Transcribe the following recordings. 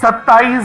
27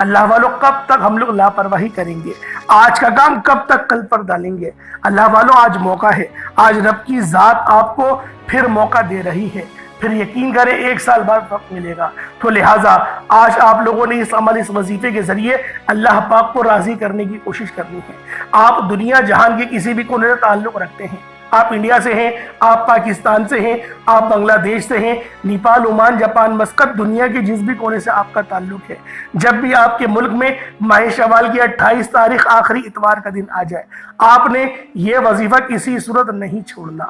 اللہ والوں کب تک ہم لوگ لاپرواہی کریں گے؟ آج کا کام کب تک کل پر ڈالیں گے؟ اللہ والوں آج موقع ہے، آج رب کی ذات آپ کو پھر موقع دے رہی ہے، پھر یقین کریں 1 سال بعد وقت ملے گا۔ تو لہٰذا آج آپ لوگوں نے اس عمل، اس وظیفے کے ذریعے اللہ پاک کو راضی کرنے کی کوشش کرنی ہے۔ آپ دنیا جہان کے کسی بھی کونے سے تعلق رکھتے ہیں، آپ انڈیا سے ہیں، آپ پاکستان سے ہیں، آپ بنگلہ دیش سے ہیں، نیپال، عمان، جاپان، مسقط، دنیا کے جس بھی کونے سے آپ کا تعلق ہے، جب بھی آپ کے ملک میں ماہ شوال کی 28 تاریخ آخری اتوار کا دن آ جائے، آپ نے یہ وظیفہ کسی صورت نہیں چھوڑنا۔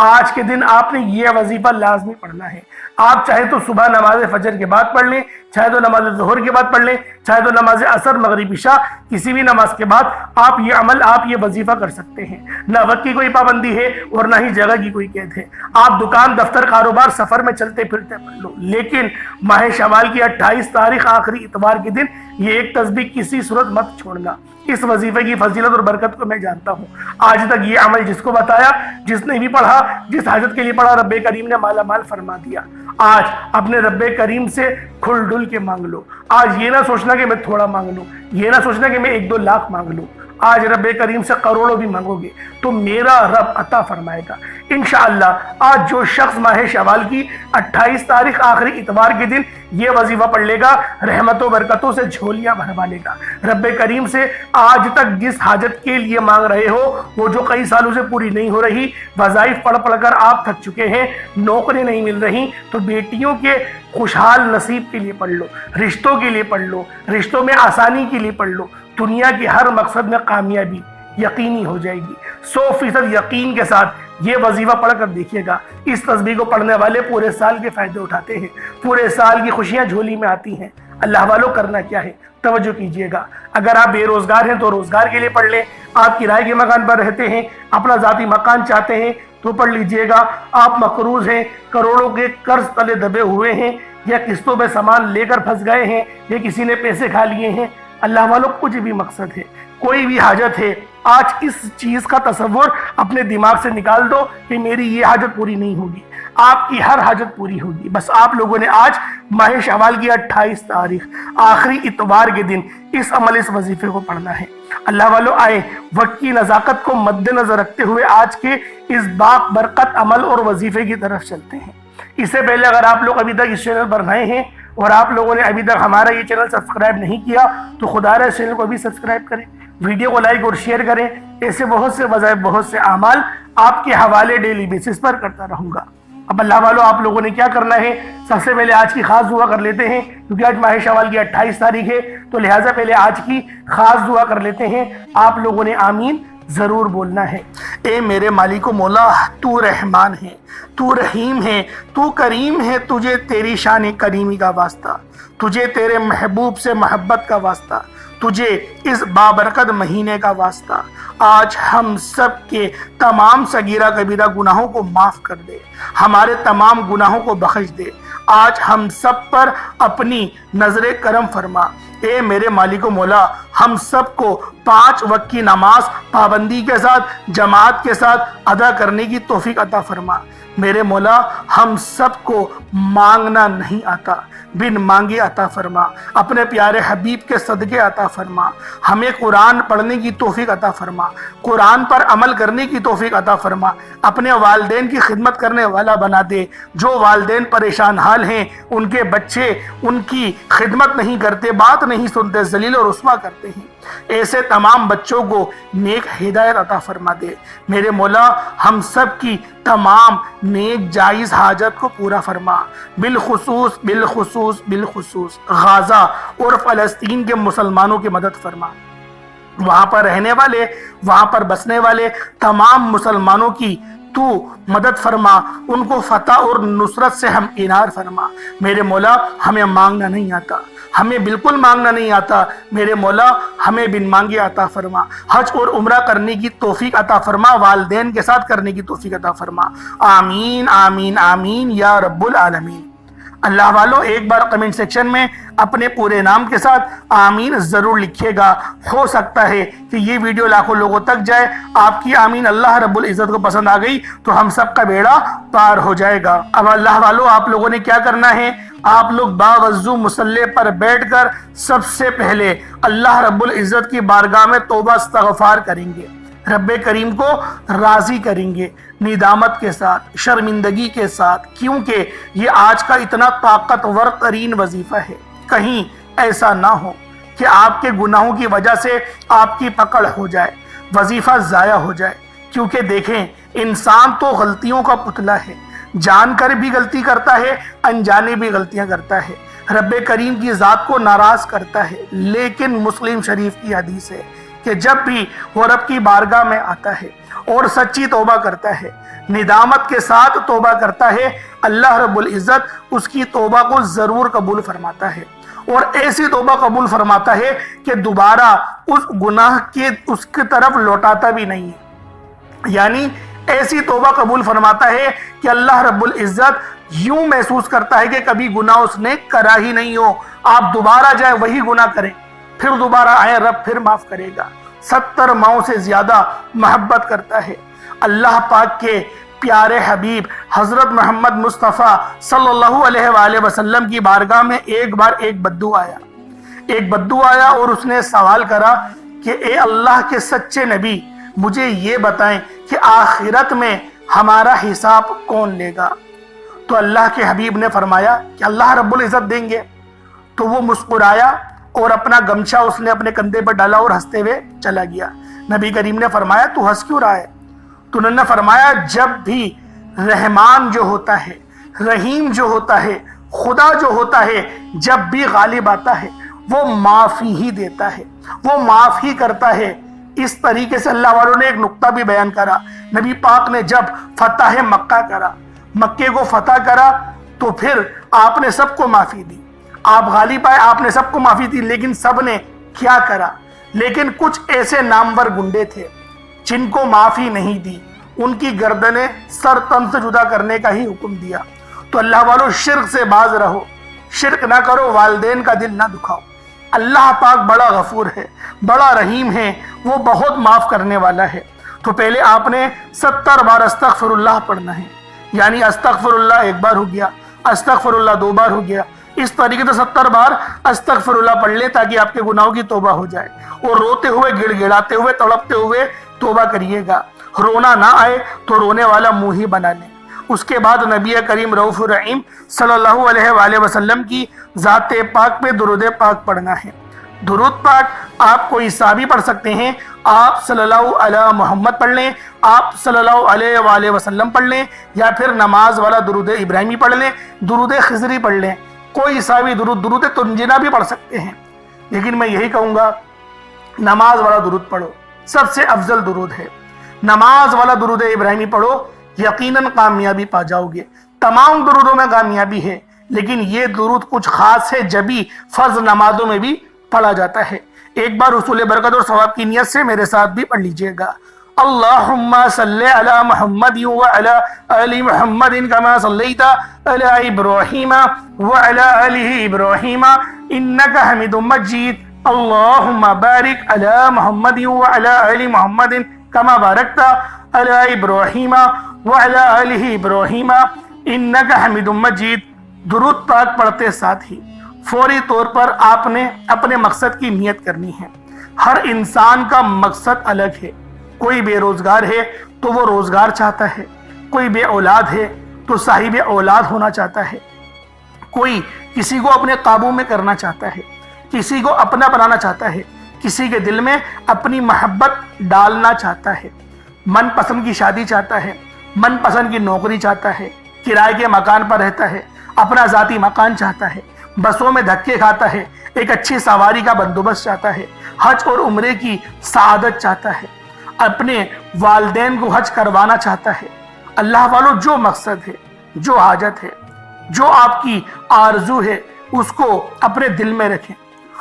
آج کے دن آپ نے یہ وظیفہ لازمی پڑھنا ہے۔ آپ چاہے تو صبح نماز فجر کے بعد پڑھ لیں، چاہے تو نماز ظہر کے بعد پڑھ لیں، چاہے تو نماز عصر، مغرب، عشاء، کسی بھی نماز کے بعد آپ یہ عمل، آپ یہ وظیفہ کر سکتے ہیں۔ نہ وقت کی کوئی پابندی ہے اور نہ ہی جگہ کی کوئی قید ہے۔ آپ دکان، دفتر، کاروبار، سفر میں چلتے پھرتے پڑھ لو، لیکن ماہ شوال کی 28 تاریخ آخری اتوار کے دن یہ ایک تسبیح کسی صورت مت چھوڑنا۔ اس وظیفے کی فضیلت اور برکت کو میں جانتا ہوں۔ آج تک یہ عمل جس کو بتایا، جس نے بھی پڑھا، جس حاجت کے لیے پڑھا، رب کریم نے مالا مال فرما دیا۔ آج اپنے رب کریم سے کھل ڈل کے مانگ لو۔ آج یہ نہ سوچنا کہ میں تھوڑا مانگ لوں، یہ نہ سوچنا کہ میں 1-2 لاکھ مانگ لوں۔ آج رب کریم سے کروڑوں بھی مانگو گے تو میرا رب عطا فرمائے گا انشاءاللہ۔ آج جو شخص ماہ شوال کی 28 تاریخ آخری اتوار کے دن یہ وظیفہ پڑھ لے گا، رحمت و برکتوں سے جھولیاں بھروا لے گا۔ رب کریم سے آج تک جس حاجت کے لیے مانگ رہے ہو، وہ جو کئی سالوں سے پوری نہیں ہو رہی، وظائف پڑھ پڑھ کر آپ تھک چکے ہیں، نوکری نہیں مل رہی، تو بیٹیوں کے خوشحال نصیب کے لیے پڑھ لو، رشتوں کے لیے پڑھ لو، رشتوں میں آسانی کے لیے پڑھ لو، دنیا کے ہر مقصد میں کامیابی یقینی ہو جائے گی۔ 100% یقین کے ساتھ یہ وظیفہ پڑھ کر دیکھیے گا۔ اس تسبیح کو پڑھنے والے پورے سال کے فائدے اٹھاتے ہیں، پورے سال کی خوشیاں جھولی میں آتی ہیں۔ اللہ والوں کرنا کیا ہے، توجہ کیجئے گا۔ اگر آپ بے روزگار ہیں تو روزگار کے لیے پڑھ لیں، آپ کرائے کے مکان پر رہتے ہیں، اپنا ذاتی مکان چاہتے ہیں تو پڑھ لیجئے گا۔ آپ مقروض ہیں، کروڑوں کے قرض تلے دبے ہوئے ہیں، یا قسطوں میں سامان لے کر پھنس گئے ہیں، یا کسی نے پیسے کھا لیے ہیں، اللہ والوں کچھ بھی مقصد ہے، کوئی بھی حاجت ہے، آج اس چیز کا تصور اپنے دماغ سے نکال دو کہ میری یہ حاجت پوری نہیں ہوگی۔ آپ کی ہر حاجت پوری ہوگی۔ بس آپ لوگوں نے آج ماہ شوال کی 28 تاریخ آخری اتوار کے دن اس عمل، اس وظیفے کو پڑھنا ہے۔ اللہ والوں آئے وقت کی نزاکت کو مد نظر رکھتے ہوئے آج کے اس باق برکت عمل اور وظیفے کی طرف چلتے ہیں۔ اس سے پہلے اگر آپ لوگ ابھی تک اس چینل پر نئے ہیں اور آپ لوگوں نے ابھی تک ہمارا یہ چینل سبسکرائب نہیں کیا تو خدا رہے اس چینل کو بھی سبسکرائب کریں، ویڈیو کو لائک اور شیئر کریں۔ ایسے بہت سے وظائف، بہت سے اعمال آپ کے حوالے ڈیلی بیسس پر کرتا رہوں گا۔ اب اللہ والوں آپ لوگوں نے کیا کرنا ہے، سب سے پہلے آج کی خاص دعا کر لیتے ہیں، کیونکہ آج ماہ شوال کی 28 تاریخ ہے تو لہٰذا پہلے آج کی خاص دعا کر لیتے ہیں۔ آپ لوگوں نے آمین ضرور بولنا ہے۔ اے میرے مالک و مولا، تو رحمان ہے، تو رحیم ہے، تو کریم ہے، تجھے تیری شان کریمی کا واسطہ، تجھے تیرے محبوب سے محبت کا واسطہ، تجھے اس بابرکت مہینے کا واسطہ۔ آج ہم سب کے تمام صغیرہ کبیرہ گناہوں کو معاف کر دے، ہمارے تمام گناہوں کو بخش دے۔ آج ہم سب پر اپنی نظر کرم فرما۔ اے میرے مالک و مولا، ہم سب کو 5 وقت کی نماز پابندی کے ساتھ، جماعت کے ساتھ ادا کرنے کی توفیق عطا فرما۔ میرے مولا، ہم سب کو مانگنا نہیں آتا، بن مانگے عطا فرما۔ اپنے پیارے حبیب کے صدقے عطا فرما۔ ہمیں قرآن پڑھنے کی توفیق عطا فرما، قرآن پر عمل کرنے کی توفیق عطا فرما۔ اپنے والدین کی خدمت کرنے والا بنا دے۔ جو والدین پریشان حال ہیں، ان کے بچے ان کی خدمت نہیں کرتے، بات نہیں سنتے، ذلیل و رسوا کرتے ہیں، ایسے تمام بچوں کو نیک ہدایت عطا فرما دے۔ میرے مولا، ہم سب کی تمام نیک جائز حاجت کو پورا فرما۔ بالخصوص غزہ اور فلسطین کے مسلمانوں کی مدد فرما۔ وہاں پر رہنے والے، وہاں پر بسنے والے تمام مسلمانوں کی تو مدد فرما، ان کو فتح اور نصرت سے ہم انار فرما۔ میرے مولا، ہمیں مانگنا نہیں آتا، ہمیں بالکل مانگنا نہیں آتا، میرے مولا ہمیں بن مانگے عطا فرما۔ حج اور عمرہ کرنے کی توفیق عطا فرما، والدین کے ساتھ کرنے کی توفیق عطا فرما۔ آمین آمین آمین یا رب العالمین۔ اللہ والوں ایک بار کمنٹ سیکشن میں اپنے پورے نام کے ساتھ آمین ضرور لکھیے گا۔ ہو سکتا ہے کہ یہ ویڈیو لاکھوں لوگوں تک جائے، آپ کی آمین اللہ رب العزت کو پسند آ گئی تو ہم سب کا بیڑا پار ہو جائے گا۔ اب اللہ والوں آپ لوگوں نے کیا کرنا ہے، آپ لوگ باوضو مصلی پر بیٹھ کر سب سے پہلے اللہ رب العزت کی بارگاہ میں توبہ استغفار کریں گے، رب کریم کو راضی کریں گے، ندامت کے ساتھ، شرمندگی کے ساتھ، کیونکہ یہ آج کا اتنا طاقتور ترین وظیفہ ہے۔ کہیں ایسا نہ ہو کہ آپ کے گناہوں کی وجہ سے آپ کی پکڑ ہو جائے، وظیفہ ضائع ہو جائے، کیونکہ دیکھیں انسان تو غلطیوں کا پتلا ہے، جان کر بھی غلطی کرتا ہے، انجانے بھی غلطیاں کرتا ہے، رب کریم کی ذات کو ناراض کرتا ہے۔ لیکن مسلم شریف کی حدیث ہے کہ جب بھی وہ رب کی بارگاہ میں آتا ہے اور سچی توبہ کرتا ہے، ندامت کے ساتھ توبہ کرتا ہے، اللہ رب العزت اس کی توبہ کو ضرور قبول فرماتا ہے، اور ایسی توبہ قبول فرماتا ہے کہ دوبارہ اس گناہ کے اس کی طرف لوٹاتا بھی نہیں ہے۔ یعنی ایسی توبہ قبول فرماتا ہے کہ اللہ رب العزت یوں محسوس کرتا ہے کہ کبھی گناہ اس نے کرا ہی نہیں ہو، آپ دوبارہ جائیں وہی گناہ کریں، پھر دوبارہ آئیں، رب پھر معاف کرے گا۔ 70 ماؤں سے زیادہ محبت کرتا ہے۔ اللہ پاک کے پیارے حبیب حضرت محمد مصطفیٰ صلی اللہ علیہ وآلہ وسلم کی بارگاہ میں ایک بار ایک بدو آیا اور اس نے سوال کرا کہ اے اللہ کے سچے نبی، مجھے یہ بتائیں کہ آخرت میں ہمارا حساب کون لے گا؟ تو اللہ کے حبیب نے فرمایا کہ اللہ رب العزت دیں گے۔ تو وہ مسکرایا اور اپنا گمچھا اس نے اپنے کندھے پر ڈالا اور ہنستے ہوئے چلا گیا۔ نبی کریم نے فرمایا تو ہنس کیوں رہا ہے؟ تو انہوں نے فرمایا جب بھی رحمان جو ہوتا ہے، رحیم جو ہوتا ہے، خدا جو ہوتا ہے، جب بھی غالب آتا ہے وہ معافی ہی دیتا ہے، وہ معاف ہی کرتا ہے۔ اس طریقے سے اللہ والوں نے ایک نقطہ بھی بیان کرا۔ نبی پاک نے جب فتح مکہ کرا، مکے کو فتح کرا، تو پھر آپ نے سب کو معافی دی، آپ غالب آئے، آپ نے سب کو معافی دی، لیکن سب نے کیا کرا؟ لیکن کچھ ایسے نامور گنڈے تھے جن کو معافی نہیں دی، ان کی گردنیں سر تن سے جدا کرنے کا ہی حکم دیا۔ تو اللہ والوں شرک سے باز رہو، شرک نہ کرو، والدین کا دل نہ دکھاؤ۔ اللہ پاک بڑا غفور ہے، بڑا رحیم ہے، وہ بہت معاف کرنے والا ہے۔ تو پہلے آپ نے 70 بار استغفر اللہ پڑھنا ہے، یعنی استغفر اللہ ایک بار ہو گیا، استغفر اللہ 2 بار ہو گیا، اس طریقے سے 70 بار استغفر اللہ پڑھ لیں تاکہ آپ کے گناہوں کی توبہ ہو جائے، اور روتے ہوئے، گڑ گڑاتے ہوئے، تڑپتے ہوئے توبہ کریے گا۔ رونا نہ آئے تو رونے والا منہ ہی بنا لیں۔ اس کے بعد نبی کریم رؤوف الرحیم صلی اللہ علیہ وآلہ وسلم کی ذات پاک پہ درود پاک پڑھنا ہے۔ درود پاک آپ کوئی سا بھی پڑھ سکتے ہیں، آپ صلی اللہ علیہ محمد پڑھ لیں، آپ صلی اللہ علیہ وآلہ وسلم پڑھ لیں، یا پھر نماز والا درود ابراہیمی پڑھ لیں، درود خضری پڑھ لیں، کوئی سا بھی درود تنجینا بھی پڑھ سکتے ہیں۔ لیکن میں یہی کہوں گا نماز والا درود پڑھو، سب سے افضل درود ہے۔ نماز والا درود ابراہیمی پڑھو، یقیناً کامیابی پا جاؤ گے۔ تمام درودوں میں کامیابی ہے، لیکن یہ درود کچھ خاص ہے جبھی فرض نمازوں میں بھی پڑھا جاتا ہے۔ ایک بار حصول برکت اور ثواب کی نیت سے میرے ساتھ بھی پڑھ لیجئے گا۔ اللہم صلی علی محمد وعلی آل محمد کما صلیت علی ابراہیم وعلی آل ابراہیم انکا حمید مجید۔ اللہم بارک علی محمد وعلی آل محمد کما بارکت علی ابراہیم وعلی آل ابراہیم انکا حمید مجید۔ درود پاک پڑھتے ساتھ ہی فوری طور پر آپ نے اپنے مقصد کی نیت کرنی ہے۔ ہر انسان کا مقصد الگ ہے، کوئی بے روزگار ہے تو وہ روزگار چاہتا ہے، کوئی بے اولاد ہے تو صاحب اولاد ہونا چاہتا ہے، کوئی کسی کو اپنے قابو میں کرنا چاہتا ہے، کسی کو اپنا بنانا چاہتا ہے، کسی کے دل میں اپنی محبت ڈالنا چاہتا ہے، من پسند کی شادی چاہتا ہے، من پسند کی نوکری چاہتا ہے، کرائے کے مکان پر رہتا ہے، اپنا ذاتی مکان چاہتا ہے، بسوں میں دھکے کھاتا ہے، ایک اچھی سواری کا بندوبست چاہتا ہے، حج اور عمرے کی سعادت چاہتا ہے، اپنے والدین کو حج کروانا چاہتا ہے۔ اللہ والوں جو مقصد ہے، جو حاجت ہے، جو آپ کی آرزو ہے، اس کو اپنے دل میں رکھیں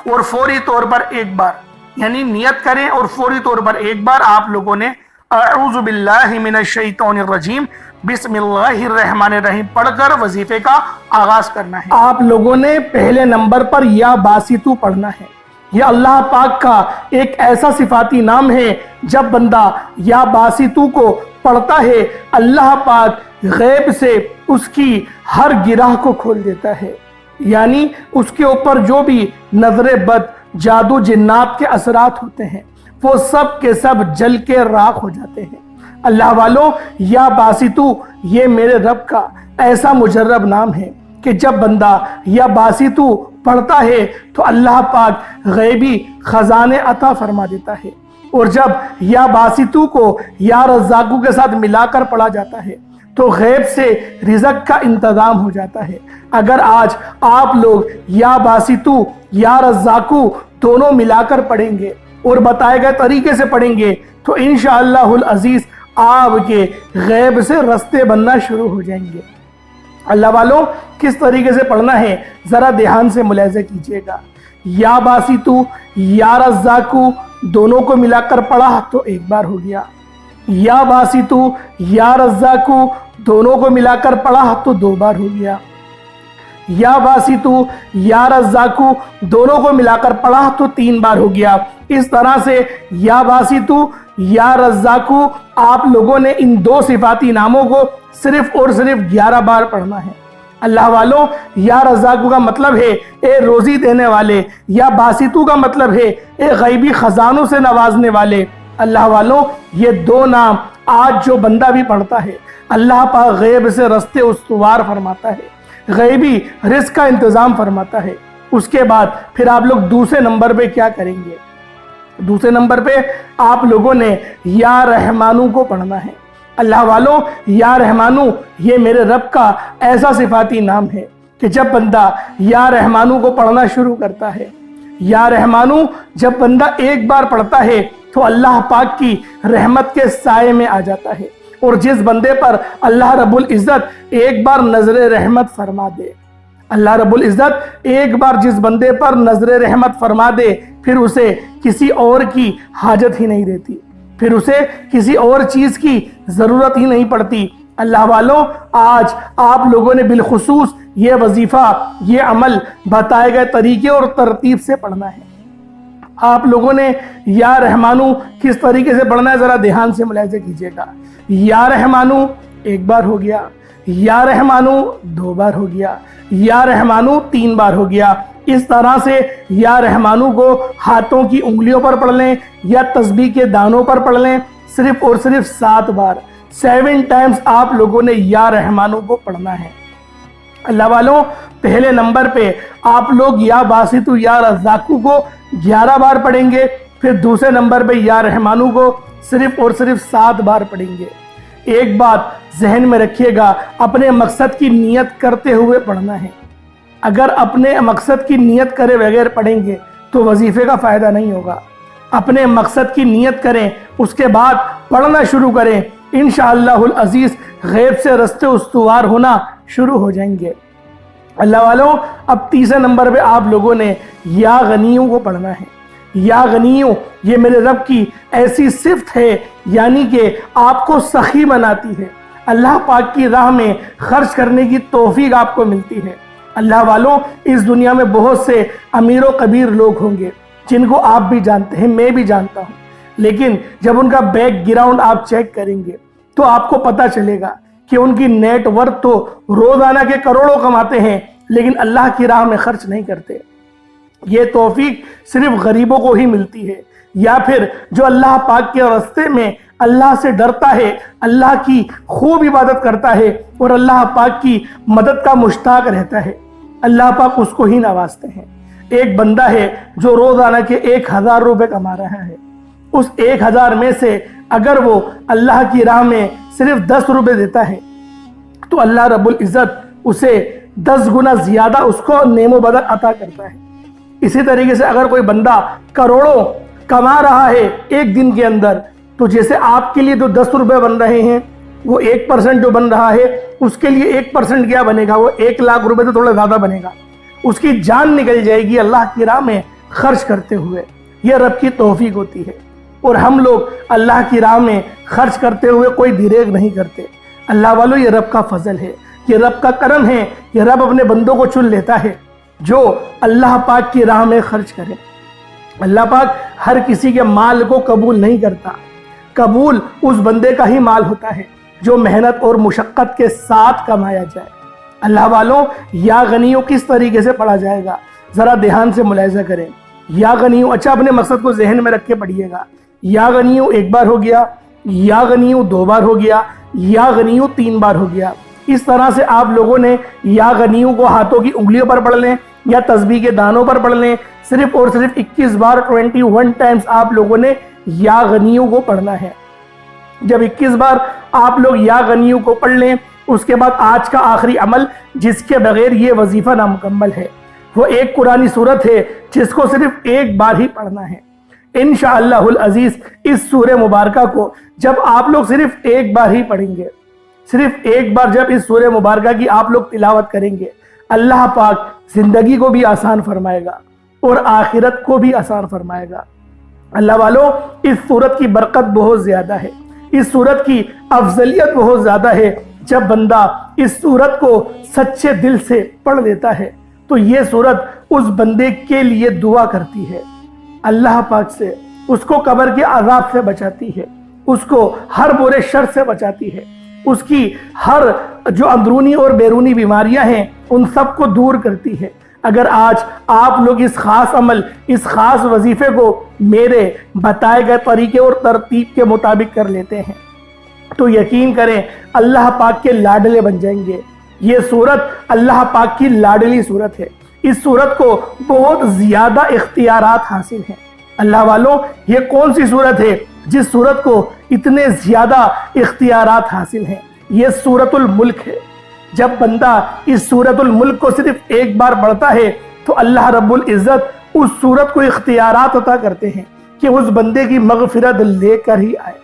اور فوری طور پر ایک بار یعنی نیت کریں، اور فوری طور پر ایک بار آپ لوگوں نے اعوذ باللہ من الشیطان الرجیم بسم اللہ الرحمن الرحیم پڑھ کر وظیفے کا آغاز کرنا ہے۔ آپ لوگوں نے پہلے نمبر پر یا باسطو پڑھنا ہے۔ یہ اللہ پاک کا ایک ایسا صفاتی نام ہے، جب بندہ یا باسطو کو پڑھتا ہے اللہ پاک غیب سے اس کی ہر گرہ کو کھول دیتا ہے۔ یعنی اس کے اوپر جو بھی نظر بد، جادو، جنات کے اثرات ہوتے ہیں وہ سب کے سب جل کے راکھ ہو جاتے ہیں۔ اللہ والوں، یا باسطو یہ میرے رب کا ایسا مجرب نام ہے کہ جب بندہ یا باسطو پڑھتا ہے تو اللہ پاک غیبی خزانے عطا فرما دیتا ہے، اور جب یا باسطو کو یا رزاقو کے ساتھ ملا کر پڑھا جاتا ہے تو غیب سے رزق کا انتظام ہو جاتا ہے۔ اگر آج آپ لوگ یا باسطو یا رزاقو دونوں ملا کر پڑھیں گے اور بتائے گئے طریقے سے پڑھیں گے تو انشاءاللہ العزیز آپ کے غیب سے رستے بننا شروع ہو جائیں گے۔ اللہ والوں، کس طریقے سے پڑھنا ہے ذرا دھیان سے ملاحظہ کیجئے گا۔ یا باسطو یا رزاقو دونوں کو ملا کر پڑھا تو ایک بار ہو گیا، یا باسطو یا رزاقو دونوں کو ملا کر پڑھا تو دو بار ہو گیا، یا باسطو یا رزاقو دونوں کو ملا کر پڑھا تو تین بار ہو گیا۔ اس طرح سے یا باسطو یا رزاقو آپ لوگوں نے ان دو صفاتی ناموں کو صرف اور صرف 11 بار پڑھنا ہے۔ اللہ والوں، یا رزاقو کا مطلب ہے اے روزی دینے والے، یا باسطو کا مطلب ہے اے غیبی خزانوں سے نوازنے والے۔ اللہ والوں، یہ دو نام آج جو بندہ بھی پڑھتا ہے اللہ پاک غیب سے رستے استوار فرماتا ہے، غیبی رزق کا انتظام فرماتا ہے۔ اس کے بعد پھر آپ لوگ دوسرے نمبر پہ کیا کریں گے؟ دوسرے نمبر پہ آپ لوگوں نے یا رحمانو کو پڑھنا ہے۔ اللہ والوں، یا رحمانو یہ میرے رب کا ایسا صفاتی نام ہے کہ جب بندہ یا رحمانو کو پڑھنا شروع کرتا ہے، یا رحمانو جب بندہ ایک بار پڑھتا ہے تو اللہ پاک کی رحمت کے سائے میں آ جاتا ہے، اور جس بندے پر اللہ رب العزت ایک بار نظر رحمت فرما دے، اللہ رب العزت ایک بار جس بندے پر نظر رحمت فرما دے پھر اسے کسی اور کی حاجت ہی نہیں رہتی، پھر اسے کسی اور چیز کی ضرورت ہی نہیں پڑتی۔ اللہ والوں، آج آپ لوگوں نے بالخصوص یہ وظیفہ، یہ عمل بتائے گئے طریقے اور ترتیب سے پڑھنا ہے۔ آپ لوگوں نے یا رحمانو کس طریقے سے پڑھنا ہے ذرا دھیان سے ملاحظہ کیجئے گا۔ یا رحمانو ایک بار ہو گیا، یا رحمانو دو بار ہو گیا، یا رحمانو تین بار ہو گیا۔ اس طرح سے یا رحمانو کو ہاتھوں کی انگلیوں پر پڑھ لیں یا تسبیح کے دانوں پر پڑھ لیں، صرف اور صرف 7 بار، 7 ٹائمز آپ لوگوں نے یا رحمانو کو پڑھنا ہے۔ اللہ والوں، پہلے نمبر پہ آپ لوگ یا باسطو یا رزاقو کو 11 بار پڑھیں گے، پھر دوسرے نمبر پہ یا رحمانو کو صرف اور صرف 7 بار پڑھیں گے۔ ایک بات ذہن میں رکھیے گا، اپنے مقصد کی نیت کرتے ہوئے پڑھنا ہے۔ اگر اپنے مقصد کی نیت کرے بغیر پڑھیں گے تو وظیفے کا فائدہ نہیں ہوگا۔ اپنے مقصد کی نیت کریں، اس کے بعد پڑھنا شروع کریں، انشاءاللہ العزیز غیب سے رستے استوار ہونا شروع ہو جائیں گے۔ اللہ والوں، اب تیسرے نمبر پہ آپ لوگوں نے یا غنیوں کو پڑھنا ہے۔ یا غنیوں یہ میرے رب کی ایسی صفت ہے، یعنی کہ آپ کو سخی بناتی ہے، اللہ پاک کی راہ میں خرچ کرنے کی توفیق آپ کو ملتی ہے۔ اللہ والوں، اس دنیا میں بہت سے امیر و کبیر لوگ ہوں گے جن کو آپ بھی جانتے ہیں، میں بھی جانتا ہوں، لیکن جب ان کا بیک گراؤنڈ آپ چیک کریں گے تو آپ کو پتہ چلے گا کہ ان کی نیٹ ورتھ تو روزانہ کے کروڑوں کماتے ہیں لیکن اللہ کی راہ میں خرچ نہیں کرتے۔ یہ توفیق صرف غریبوں کو ہی ملتی ہے، یا پھر جو اللہ پاک کے راستے میں اللہ سے ڈرتا ہے، اللہ کی خوب عبادت کرتا ہے اور اللہ پاک کی مدد کا مشتاق رہتا ہے، اللہ پاک اس کو ہی نوازتے ہیں۔ ایک بندہ ہے جو روزانہ کے 1000 روپے کما رہا ہے، اس 1000 میں سے اگر وہ اللہ کی راہ میں صرف 10 روپے دیتا ہے تو اللہ رب العزت اسے 10 گنا زیادہ اس کو نعم و بدل عطا کرتا ہے۔ اسی طریقے سے اگر کوئی بندہ کروڑوں کما رہا ہے ایک دن کے اندر، تو جیسے آپ کے لیے جو 10 روپے بن رہے ہیں وہ 1% جو بن رہا ہے اس کے لیے 1% کیا بنے گا، وہ 1 لاکھ روپے تو تھوڑا زیادہ بنے گا، اس کی جان نکل جائے گی اللہ کی راہ میں خرچ کرتے ہوئے۔ یہ رب کی توفیق ہوتی ہے، اور ہم لوگ اللہ کی راہ میں خرچ کرتے ہوئے کوئی دریغ نہیں کرتے۔ اللہ والوں، یہ رب کا فضل ہے، یہ رب کا کرم ہے، یہ رب اپنے بندوں کو چن لیتا ہے جو اللہ پاک کی راہ میں خرچ کرے۔ اللہ پاک ہر کسی کے مال کو قبول نہیں کرتا، قبول اس بندے کا ہی مال ہوتا ہے جو محنت اور مشقت کے ساتھ کمایا جائے۔ اللہ والوں یا غنیوں کس طریقے سے پڑھا جائے گا ذرا دھیان سے ملاحظہ کریں۔ یا غنیوں، اچھا اپنے مقصد کو ذہن میں رکھ کے پڑھیے گا۔ یا غنیوں ایک بار ہو گیا، یا غنیوں دو بار ہو گیا، یا غنیوں تین بار ہو گیا۔ اس طرح سے آپ لوگوں نے یا غنیوں کو ہاتھوں کی انگلیوں پر پڑھ لیں یا تسبیح کے دانوں پر پڑھ لیں، صرف اور صرف 21 بار 21 ٹائمز آپ لوگوں نے یا غنیوں کو پڑھنا ہے۔ جب 21 بار آپ لوگ یا غنیوں کو پڑھ لیں، اس کے بعد آج کا آخری عمل جس کے بغیر یہ وظیفہ نامکمل ہے، وہ ایک قرآنی سورت ہے جس کو صرف ایک بار ہی پڑھنا ہے۔ انشاءاللہ العزیز اس سورہ مبارکہ کو جب آپ لوگ صرف ایک بار ہی پڑھیں گے، صرف ایک بار جب اس سورہ مبارکہ کی آپ لوگ تلاوت کریں گے، اللہ پاک زندگی کو بھی آسان فرمائے گا اور آخرت کو بھی آسان فرمائے گا۔ اللہ والوں اس سورت کی برکت بہت زیادہ ہے، اس سورت کی افضلیت بہت زیادہ ہے۔ جب بندہ اس سورت کو سچے دل سے پڑھ لیتا ہے تو یہ سورت اس بندے کے لیے دعا کرتی ہے اللہ پاک سے، اس کو قبر کے عذاب سے بچاتی ہے، اس کو ہر برے شر سے بچاتی ہے، اس کی ہر جو اندرونی اور بیرونی بیماریاں ہیں ان سب کو دور کرتی ہے۔ اگر آج آپ لوگ اس خاص عمل، اس خاص وظیفے کو میرے بتائے گئے طریقے اور ترتیب کے مطابق کر لیتے ہیں تو یقین کریں اللہ پاک کے لاڈلے بن جائیں گے۔ یہ سورت اللہ پاک کی لاڈلی سورت ہے، اس سورت کو بہت زیادہ اختیارات حاصل ہیں۔ اللہ والوں یہ کون سی سورت ہے جس سورت کو اتنے زیادہ اختیارات حاصل ہیں؟ یہ سورۃ الملک ہے۔ جب بندہ اس سورۃ الملک کو صرف ایک بار پڑھتا ہے تو اللہ رب العزت اس سورت کو اختیارات عطا کرتے ہیں کہ اس بندے کی مغفرت لے کر ہی آئے،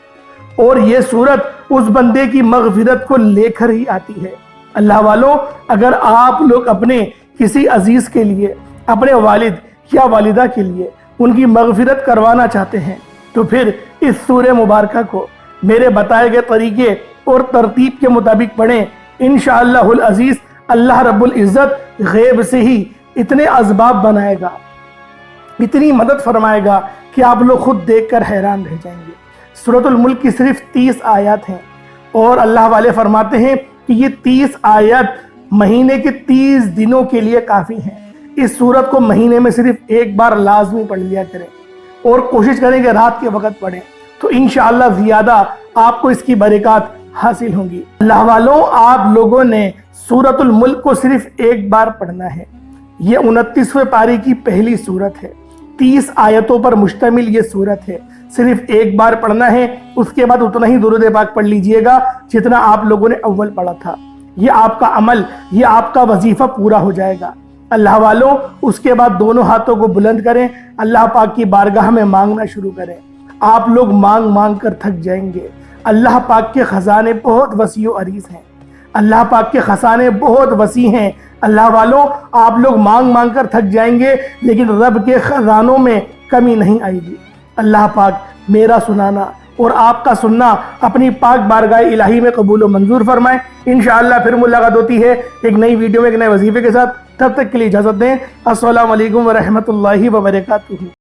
اور یہ سورت اس بندے کی مغفرت کو لے کر ہی آتی ہے۔ اللہ والوں اگر آپ لوگ اپنے کسی عزیز کے لیے، اپنے والد یا والدہ کے لیے ان کی مغفرت کروانا چاہتے ہیں تو پھر اس سورہ مبارکہ کو میرے بتائے گئے طریقے اور ترتیب کے مطابق پڑھیں۔ انشاءاللہ العزیز اللہ رب العزت غیب سے ہی اتنے اسباب بنائے گا، اتنی مدد فرمائے گا کہ آپ لوگ خود دیکھ کر حیران رہ جائیں گے۔ سورۃ الملک کی صرف 30 آیات ہیں اور اللہ والے فرماتے ہیں کہ یہ 30 آیات مہینے کے 30 دنوں کے لیے کافی ہیں۔ اس سورت کو مہینے میں صرف ایک بار لازمی پڑھ لیا کریں اور کوشش کریں کہ رات کے وقت پڑھیں تو انشاءاللہ زیادہ آپ کو اس کی برکات حاصل ہوں گی۔ اللہ والوں آپ لوگوں نے سورۃ الملک کو صرف ایک بار پڑھنا ہے۔ یہ 29ویں پارے کی پہلی سورت ہے، 30 آیتوں پر مشتمل یہ سورت ہے، صرف ایک بار پڑھنا ہے، اس کے بعد اتنا ہی درود پاک پڑھ لیجئے گا جتنا آپ لوگوں نے اول پڑھا تھا۔ یہ آپ کا عمل، یہ آپ کا وظیفہ پورا ہو جائے گا۔ اللہ والوں اس کے بعد دونوں ہاتھوں کو بلند کریں، اللہ پاک کی بارگاہ میں مانگنا شروع کریں۔ آپ لوگ مانگ مانگ کر تھک جائیں گے۔ اللہ پاک کے خزانے بہت وسیع و عریض ہیں، اللہ پاک کے خزانے بہت وسیع ہیں۔ اللہ والوں آپ لوگ مانگ مانگ کر تھک جائیں گے لیکن رب کے خزانوں میں کمی نہیں آئے گی۔ اللہ پاک میرا سنانا اور آپ کا سننا اپنی پاک بارگاہ الہی میں قبول و منظور فرمائے۔ انشاءاللہ پھر ملاقات ہوتی ہے ایک نئی ویڈیو میں ایک نئے وظیفے کے ساتھ، تب تک کے لیے اجازت دیں۔ السلام علیکم ورحمۃ اللہ وبرکاتہ۔